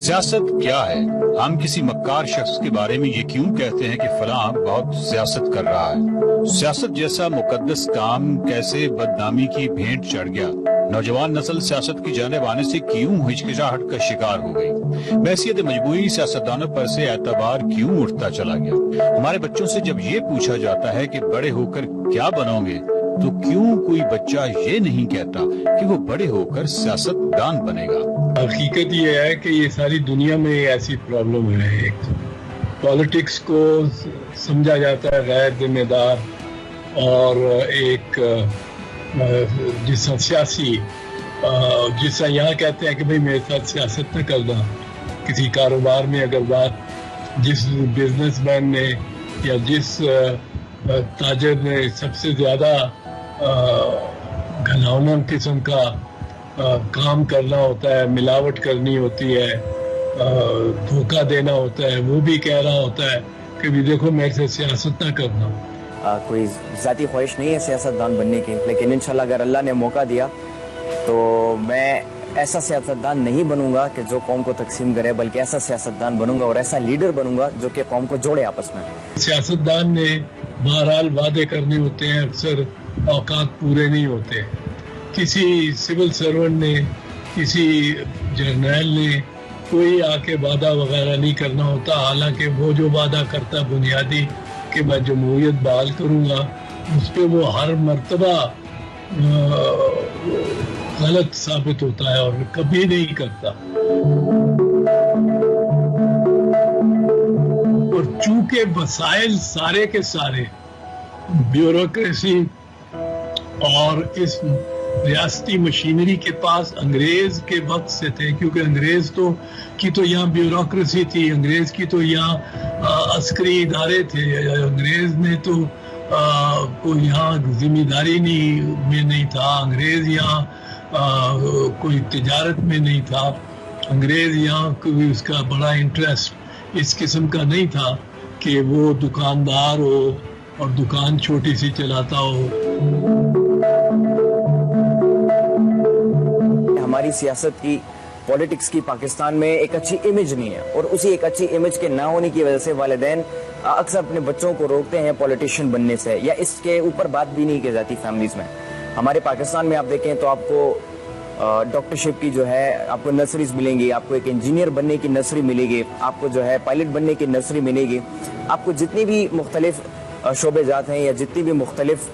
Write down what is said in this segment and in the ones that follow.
سیاست کیا ہے؟ ہم کسی مکار شخص کے بارے میں یہ کیوں کہتے ہیں کہ فلاں بہت سیاست کر رہا ہے؟ سیاست جیسا مقدس کام کیسے بدنامی کی بھینٹ چڑھ گیا؟ نوجوان نسل سیاست کی جانب آنے سے کیوں ہچکچاہٹ کا شکار ہو گئی؟ بحیثیت مجموعی سیاستدانوں پر سے اعتبار کیوں اٹھتا چلا گیا؟ ہمارے بچوں سے جب یہ پوچھا جاتا ہے کہ بڑے ہو کر کیا بنو گے، تو کیوں کوئی بچہ یہ نہیں کہتا کہ وہ بڑے ہو کر سیاست دان بنے گا؟ حقیقت یہ ہے کہ یہ ساری دنیا میں ایسی پرابلم ہے. ایک پالیٹکس کو سمجھا جاتا ہے غیر ذمہ دار، اور ایک جس طرح سیاسی جس طرح یہاں کہتے ہیں کہ بھئی میرے ساتھ سیاست نہ کرنا. کسی کاروبار میں اگر بات جس بزنس مین نے یا جس تاجر نے سب سے زیادہ گھناؤنا قسم کا کام کرنا ہوتا ہے، ملاوٹ کرنی ہوتی ہے، دھوکہ دینا ہوتا ہے، وہ بھی کہہ رہا ہوتا ہے کہ بھی دیکھو میرے سے سیاست نہ کرنا. کوئی ذاتی خواہش نہیں ہے سیاستدان بننے کی، لیکن انشاءاللہ اگر اللہ نے موقع دیا تو میں ایسا سیاستدان نہیں بنوں گا کہ جو قوم کو تقسیم کرے، بلکہ ایسا سیاستدان بنوں گا اور ایسا لیڈر بنوں گا جو کہ قوم کو جوڑے آپس میں. سیاستدان نے بہرحال وعدے کرنے ہوتے ہیں، اکثر اوقات پورے نہیں ہوتے. کسی سول سرونٹ نے، کسی جرنیل نے کوئی آ کے وعدہ وغیرہ نہیں کرنا ہوتا، حالانکہ وہ جو وعدہ کرتا بنیادی کہ میں جمہوریت بحال کروں گا، اس پہ وہ ہر مرتبہ غلط ثابت ہوتا ہے اور کبھی نہیں کرتا. اور چونکہ وسائل سارے کے سارے بیوروکریسی اور اس ریاستی مشینری کے پاس انگریز کے وقت سے تھے، کیونکہ انگریز کی تو یہاں بیوروکریسی تھی، انگریز کی تو یہاں عسکری ادارے تھے، انگریز نے تو کوئی یہاں ذمہ داری میں نہیں تھا، انگریز یہاں کوئی تجارت میں نہیں تھا، انگریز یہاں کوئی اس کا بڑا انٹرسٹ اس قسم کا نہیں تھا کہ وہ دکاندار ہو اور دکان چھوٹی سی چلاتا ہو. ہماری سیاست کی، پولیٹکس کی پاکستان میں ایک اچھی امیج نہیں ہے، اور اسی ایک اچھی امیج کے نہ ہونے کی وجہ سے والدین اکثر اپنے بچوں کو روکتے ہیں پولیٹیشین بننے سے، یا اس کے اوپر بات بھی نہیں کی جاتی فیملیز میں. ہمارے پاکستان میں آپ دیکھیں تو آپ کو ڈاکٹرشپ کی جو ہے آپ کو نرسریز ملیں گی، آپ کو ایک انجینئر بننے کی نرسری ملے گی، آپ کو جو ہے پائلٹ بننے کی نرسری ملے گی، آپ کو جتنی بھی مختلف شعبے جات ہیں یا جتنی بھی مختلف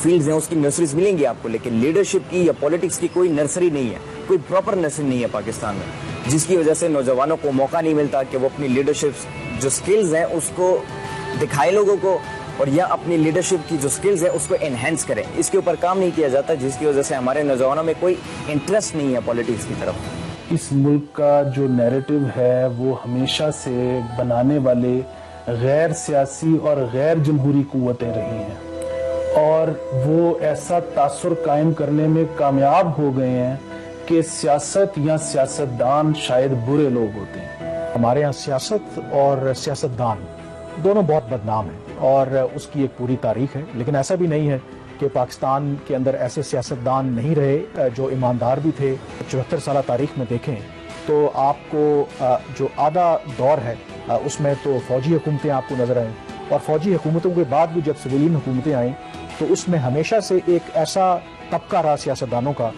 فیلڈز ہیں اس کی نرسریز ملیں گی آپ کو. لیکن لیڈرشپ کی یا پولیٹکس کی کوئی نرسری نہیں ہے، کوئی پراپر نرسری نہیں ہے پاکستان میں، جس کی وجہ سے نوجوانوں کو موقع نہیں ملتا کہ وہ اپنی لیڈرشپ جو سکلز ہیں اس کو دکھائے لوگوں کو، اور یا اپنی لیڈرشپ کی جو سکلز ہیں اس کو انہینس کریں. اس کے اوپر کام نہیں کیا جاتا، جس کی وجہ سے ہمارے نوجوانوں میں کوئی انٹرسٹ نہیں ہے پولیٹکس کی طرف. اس ملک کا جو نیریٹو ہے وہ ہمیشہ سے بنانے والے غیر سیاسی اور غیر جمہوری قوتیں رہی ہیں، اور وہ ایسا تاثر قائم کرنے میں کامیاب ہو گئے ہیں کہ سیاست یا سیاستدان شاید برے لوگ ہوتے ہیں. ہمارے یہاں سیاست اور سیاستدان دونوں بہت بدنام ہیں، اور اس کی ایک پوری تاریخ ہے. لیکن ایسا بھی نہیں ہے کہ پاکستان کے اندر ایسے سیاستدان نہیں رہے جو ایماندار بھی تھے. 74 سالہ تاریخ میں دیکھیں تو آپ کو جو آدھا دور ہے اس میں تو فوجی حکومتیں آپ کو نظر آئیں، اور فوجی حکومتوں کے بعد بھی جب سویلین حکومتیں آئیں تو اس میں ہمیشہ سے ایک ایسا طبقہ رہا سیاستدانوں کا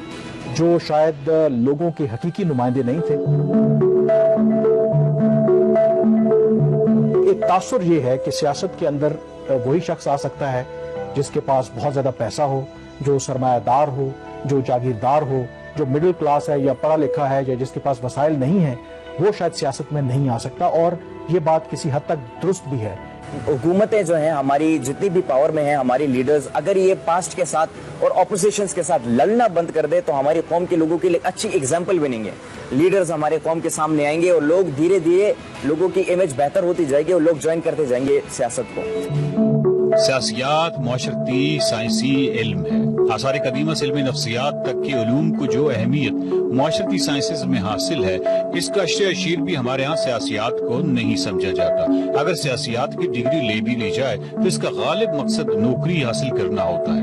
جو شاید لوگوں کے حقیقی نمائندے نہیں تھے. ایک تاثر یہ ہے کہ سیاست کے اندر وہی شخص آ سکتا ہے جس کے پاس بہت زیادہ پیسہ ہو، جو سرمایہ دار ہو، جو جاگیردار ہو، جو مڈل کلاس ہے یا پڑھا لکھا ہے یا جس کے پاس وسائل نہیں ہیں، وہ شاید سیاست میں نہیں آ سکتا. اور یہ بات کسی حد تک درست بھی ہے. حکومتیں جو ہیں ہماری جتنی بھی پاور میں ہیں، ہماری لیڈرز اگر یہ پاسٹ کے ساتھ اور اپوزیشنز کے ساتھ لڑنا بند کر دے تو ہماری قوم کے لوگوں کے لیے اچھی اگزامپل بنیں گے. لیڈرز ہمارے قوم کے سامنے آئیں گے اور لوگ دھیرے دھیرے لوگوں کی امیج بہتر ہوتی جائے گی اور لوگ جوائن کرتے جائیں گے سیاست کو. سیاسیات معاشرتی سائنسی علم ہے. آثار قدیمہ سے علم نفسیات تک کے علوم کو جو اہمیت معاشرتی سائنسز میں حاصل ہے، اس کا اشتہ اشیر بھی ہمارے ہاں سیاسیات کو نہیں سمجھا جاتا. اگر سیاسیات کی ڈگری لے بھی لی جائے تو اس کا غالب مقصد نوکری حاصل کرنا ہوتا ہے.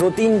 2-3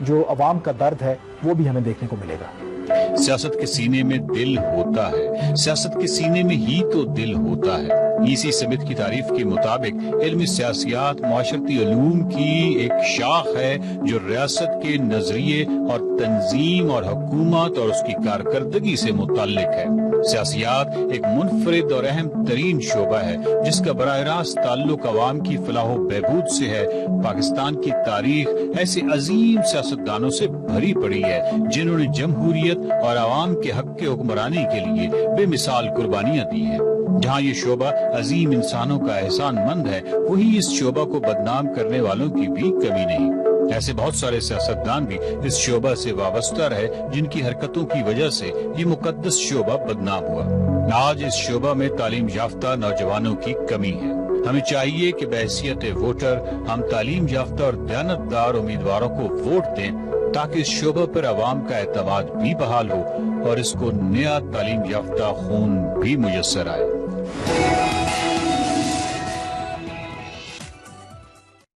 جو عوام کا درد ہے وہ بھی ہمیں دیکھنے کو ملے گا۔ سیاست کے سینے میں دل ہوتا ہے، سیاست کے سینے میں ہی تو دل ہوتا ہے۔ ایسی سمت کی تعریف کے مطابق علم سیاسیات معاشرتی علوم کی ایک شاخ ہے جو ریاست کے نظریے اور تنظیم اور حکومت اور اس کی کارکردگی سے متعلق ہے۔ سیاسیات ایک منفرد اور اہم ترین شعبہ ہے جس کا براہ راست تعلق عوام کی فلاح و بہبود سے ہے۔ پاکستان کی تاریخ ایسے عظیم سیاستدانوں سے بھری پڑی ہے جنہوں نے جمہوریت اور عوام کے حق کے حکمرانی کے لیے بے مثال قربانیاں دی ہیں۔ جہاں یہ شعبہ عظیم انسانوں کا احسان مند ہے، وہی اس شعبہ کو بدنام کرنے والوں کی بھی کمی نہیں۔ ایسے بہت سارے سیاستدان بھی اس شعبہ سے وابستہ رہے جن کی حرکتوں کی وجہ سے یہ مقدس شعبہ بدنام ہوا۔ آج اس شعبہ میں تعلیم یافتہ نوجوانوں کی کمی ہے۔ ہمیں چاہیے کہ بحیثیت ووٹر ہم تعلیم یافتہ اور دیانتدار امیدواروں کو ووٹ دیں تاکہ اس شعبہ پر عوام کا اعتماد بھی بحال ہو اور اس کو نیا تعلیم یافتہ خون بھی میسر آئے۔